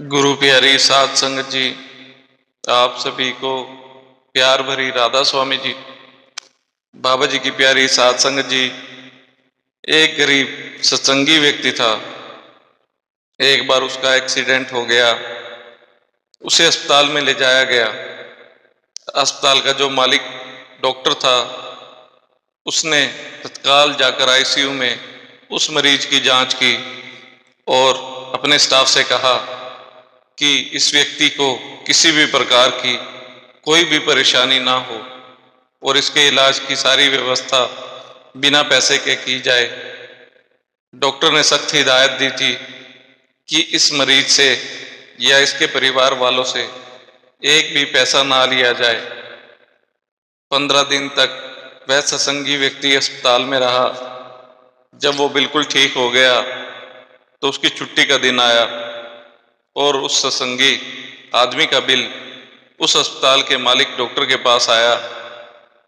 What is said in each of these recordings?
गुरु प्यारी साध संगत जी, आप सभी को प्यार भरी राधा स्वामी जी। बाबा जी की प्यारी साध संगत जी। एक गरीब सत्संगी व्यक्ति था। एक बार उसका एक्सीडेंट हो गया। उसे अस्पताल में ले जाया गया। अस्पताल का जो मालिक डॉक्टर था, उसने तत्काल जाकर आईसीयू में उस मरीज की जांच की और अपने स्टाफ से कहा कि इस व्यक्ति को किसी भी प्रकार की कोई भी परेशानी ना हो और इसके इलाज की सारी व्यवस्था बिना पैसे के की जाए। डॉक्टर ने सख्त हिदायत दी थी कि इस मरीज से या इसके परिवार वालों से एक भी पैसा ना लिया जाए। 15 दिन तक वह सत्संगी व्यक्ति अस्पताल में रहा। जब वो बिल्कुल ठीक हो गया तो उसकी छुट्टी का दिन आया और उस सत्संगी आदमी का बिल उस अस्पताल के मालिक डॉक्टर के पास आया।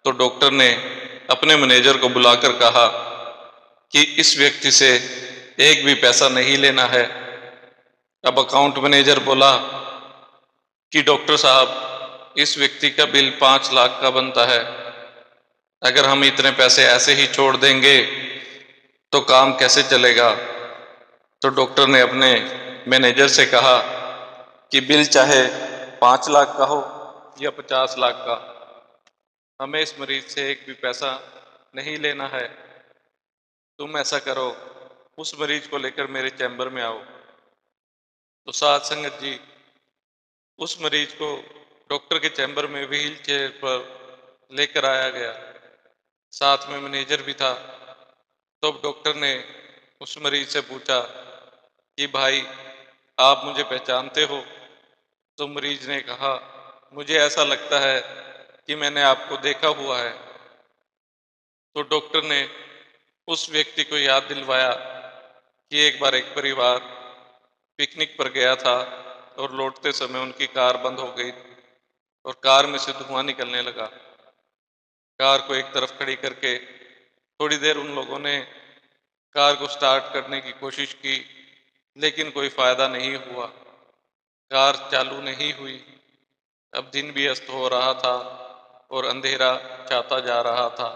तो डॉक्टर ने अपने मैनेजर को बुलाकर कहा कि इस व्यक्ति से एक भी पैसा नहीं लेना है। अब अकाउंट मैनेजर बोला कि डॉक्टर साहब, इस व्यक्ति का बिल 5 लाख का बनता है। अगर हम इतने पैसे ऐसे ही छोड़ देंगे तो काम कैसे चलेगा। तो डॉक्टर ने अपने मैनेजर से कहा कि बिल चाहे 5 लाख का हो या 50 लाख का, हमें इस मरीज से एक भी पैसा नहीं लेना है। तुम ऐसा करो, उस मरीज को लेकर मेरे चैम्बर में आओ। तो साध संगत जी, उस मरीज को डॉक्टर के चैम्बर में व्हील चेयर पर लेकर आया गया। साथ में मैनेजर भी था। तो डॉक्टर ने उस मरीज से पूछा कि भाई, आप मुझे पहचानते हो। तो मरीज ने कहा, मुझे ऐसा लगता है कि मैंने आपको देखा हुआ है। तो डॉक्टर ने उस व्यक्ति को याद दिलवाया कि एक बार एक परिवार पिकनिक पर गया था और लौटते समय उनकी कार बंद हो गई और कार में से धुआं निकलने लगा। कार को एक तरफ खड़ी करके थोड़ी देर उन लोगों ने कार को स्टार्ट करने की कोशिश की, लेकिन कोई फायदा नहीं हुआ। कार चालू नहीं हुई। अब दिन भी अस्त हो रहा था और अंधेरा छाता जा रहा था।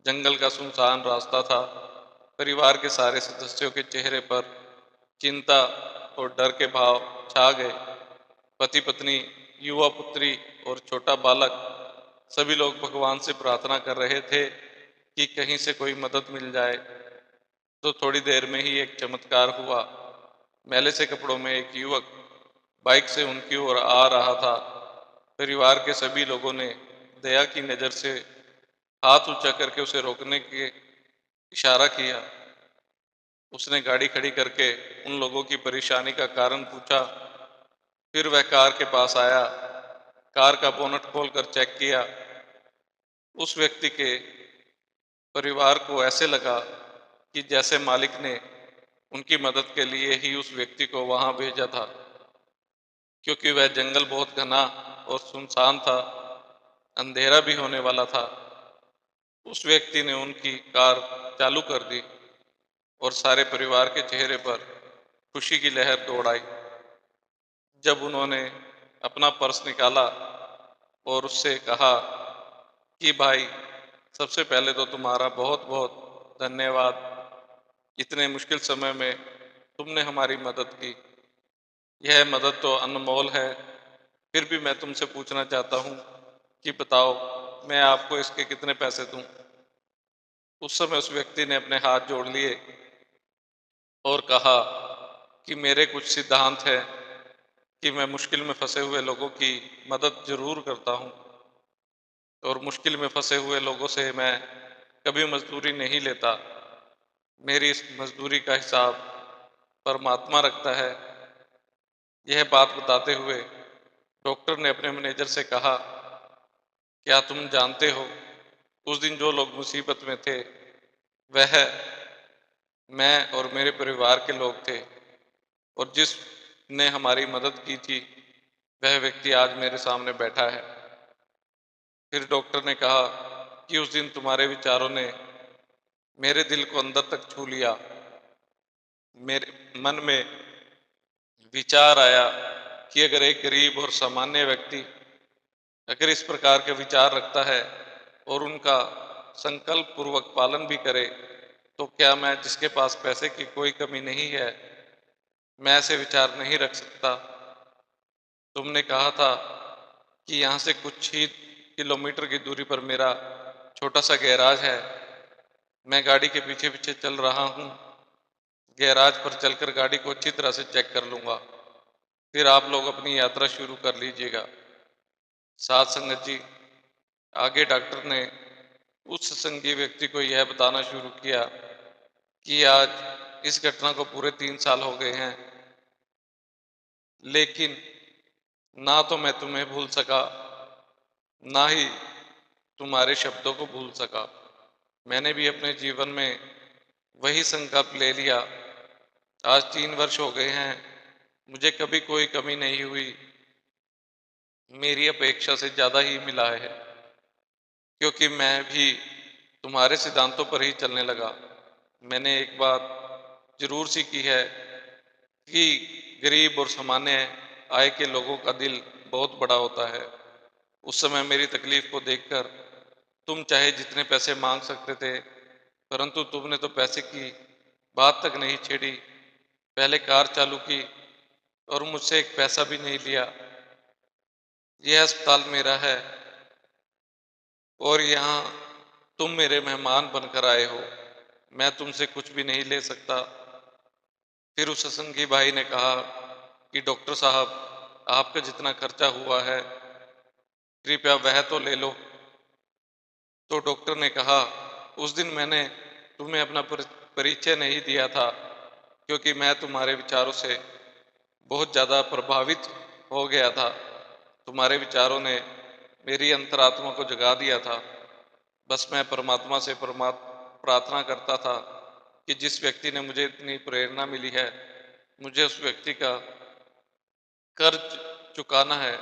जंगल का सुनसान रास्ता था। परिवार के सारे सदस्यों के चेहरे पर चिंता और डर के भाव छा गए। पति पत्नी, युवा पुत्री और छोटा बालक, सभी लोग भगवान से प्रार्थना कर रहे थे कि कहीं से कोई मदद मिल जाए। तो थोड़ी देर में ही एक चमत्कार हुआ। मैले से कपड़ों में एक युवक बाइक से उनकी ओर आ रहा था। परिवार के सभी लोगों ने दया की नज़र से हाथ ऊंचा करके उसे रोकने के इशारा किया। उसने गाड़ी खड़ी करके उन लोगों की परेशानी का कारण पूछा। फिर वह कार के पास आया, कार का बोनट खोलकर चेक किया। उस व्यक्ति के परिवार को ऐसे लगा कि जैसे मालिक ने उनकी मदद के लिए ही उस व्यक्ति को वहां भेजा था, क्योंकि वह जंगल बहुत घना और सुनसान था। अंधेरा भी होने वाला था। उस व्यक्ति ने उनकी कार चालू कर दी और सारे परिवार के चेहरे पर खुशी की लहर दौड़ आई। जब उन्होंने अपना पर्स निकाला और उससे कहा कि भाई, सबसे पहले तो तुम्हारा बहुत बहुत धन्यवाद। इतने मुश्किल समय में तुमने हमारी मदद की। यह मदद तो अनमोल है। फिर भी मैं तुमसे पूछना चाहता हूँ कि बताओ, मैं आपको इसके कितने पैसे दूं। उस समय उस व्यक्ति ने अपने हाथ जोड़ लिए और कहा कि मेरे कुछ सिद्धांत हैं कि मैं मुश्किल में फंसे हुए लोगों की मदद जरूर करता हूँ और मुश्किल में फंसे हुए लोगों से मैं कभी मजदूरी नहीं लेता। मेरी इस मजदूरी का हिसाब परमात्मा रखता है। यह बात बताते हुए डॉक्टर ने अपने मैनेजर से कहा, क्या तुम जानते हो, उस दिन जो लोग मुसीबत में थे वह मैं और मेरे परिवार के लोग थे, और जिसने हमारी मदद की थी वह व्यक्ति आज मेरे सामने बैठा है। फिर डॉक्टर ने कहा कि उस दिन तुम्हारे विचारों ने मेरे दिल को अंदर तक छू लिया। मेरे मन में विचार आया कि अगर एक गरीब और सामान्य व्यक्ति अगर इस प्रकार के विचार रखता है और उनका संकल्प पूर्वक पालन भी करे, तो क्या मैं, जिसके पास पैसे की कोई कमी नहीं है, मैं ऐसे विचार नहीं रख सकता। तुमने कहा था कि यहाँ से कुछ ही किलोमीटर की दूरी पर मेरा छोटा सा गैराज है। मैं गाड़ी के पीछे पीछे चल रहा हूँ। गैराज पर चलकर गाड़ी को अच्छी तरह से चेक कर लूंगा, फिर आप लोग अपनी यात्रा शुरू कर लीजिएगा। साध संगत जी, आगे डॉक्टर ने उस सत्संगी व्यक्ति को यह बताना शुरू किया कि आज इस घटना को पूरे 3 साल हो गए हैं, लेकिन ना तो मैं तुम्हें भूल सका, ना ही तुम्हारे शब्दों को भूल सका। मैंने भी अपने जीवन में वही संकल्प ले लिया। आज 3 वर्ष हो गए हैं, मुझे कभी कोई कमी नहीं हुई, मेरी अपेक्षा से ज्यादा ही मिला है, क्योंकि मैं भी तुम्हारे सिद्धांतों पर ही चलने लगा। मैंने एक बात जरूर सीखी है कि गरीब और सामान्य आय के लोगों का दिल बहुत बड़ा होता है। उस समय मेरी तकलीफ को देखकर तुम चाहे जितने पैसे मांग सकते थे, परंतु तुमने तो पैसे की बात तक नहीं छेड़ी। पहले कार चालू की और मुझसे एक पैसा भी नहीं लिया। यह अस्पताल मेरा है और यहाँ तुम मेरे मेहमान बनकर आए हो, मैं तुमसे कुछ भी नहीं ले सकता। फिर उस सत्संगी भाई ने कहा कि डॉक्टर साहब, आपका जितना खर्चा हुआ है कृपया वह तो ले लो। तो डॉक्टर ने कहा, उस दिन मैंने तुम्हें अपना परिचय नहीं दिया था, क्योंकि मैं तुम्हारे विचारों से बहुत ज़्यादा प्रभावित हो गया था। तुम्हारे विचारों ने मेरी अंतरात्मा को जगा दिया था। बस मैं परमात्मा से प्रार्थना करता था कि जिस व्यक्ति ने मुझे इतनी प्रेरणा मिली है, मुझे उस व्यक्ति का कर्ज चुकाना है।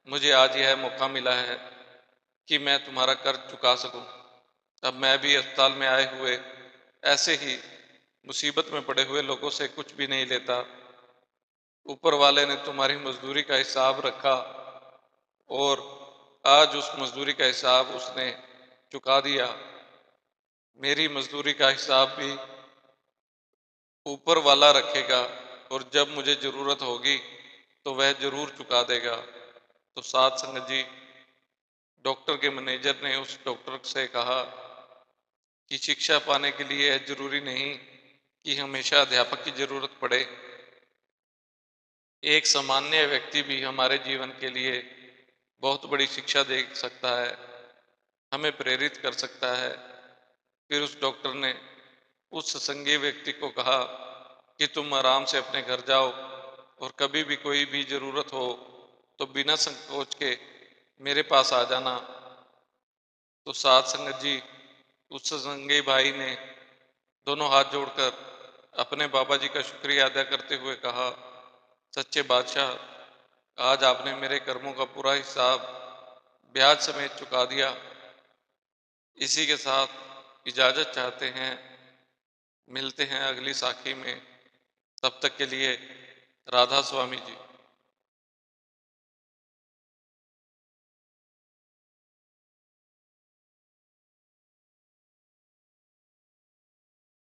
मुझे आज यह मौका मिला है कि मैं तुम्हारा कर्ज चुका सकूं। अब मैं भी अस्पताल में आए हुए ऐसे ही मुसीबत में पड़े हुए लोगों से कुछ भी नहीं लेता। ऊपर वाले ने तुम्हारी मजदूरी का हिसाब रखा और आज उस मजदूरी का हिसाब उसने चुका दिया। मेरी मजदूरी का हिसाब भी ऊपर वाला रखेगा और जब मुझे जरूरत होगी तो वह जरूर चुका देगा। तो साथ संगत जी, डॉक्टर के मैनेजर ने उस डॉक्टर से कहा कि शिक्षा पाने के लिए यह जरूरी नहीं कि हमेशा अध्यापक की जरूरत पड़े। एक सामान्य व्यक्ति भी हमारे जीवन के लिए बहुत बड़ी शिक्षा दे सकता है, हमें प्रेरित कर सकता है। फिर उस डॉक्टर ने उस सत्संगी व्यक्ति को कहा कि तुम आराम से अपने घर जाओ और कभी भी कोई भी जरूरत हो तो बिना संकोच के मेरे पास आ जाना। तो साथ संगत जी, उस सत्संगी भाई ने दोनों हाथ जोड़कर अपने बाबा जी का शुक्रिया अदा करते हुए कहा, सच्चे बादशाह, आज आपने मेरे कर्मों का पूरा हिसाब ब्याज समेत चुका दिया। इसी के साथ इजाजत चाहते हैं, मिलते हैं अगली साखी में। तब तक के लिए राधा स्वामी जी।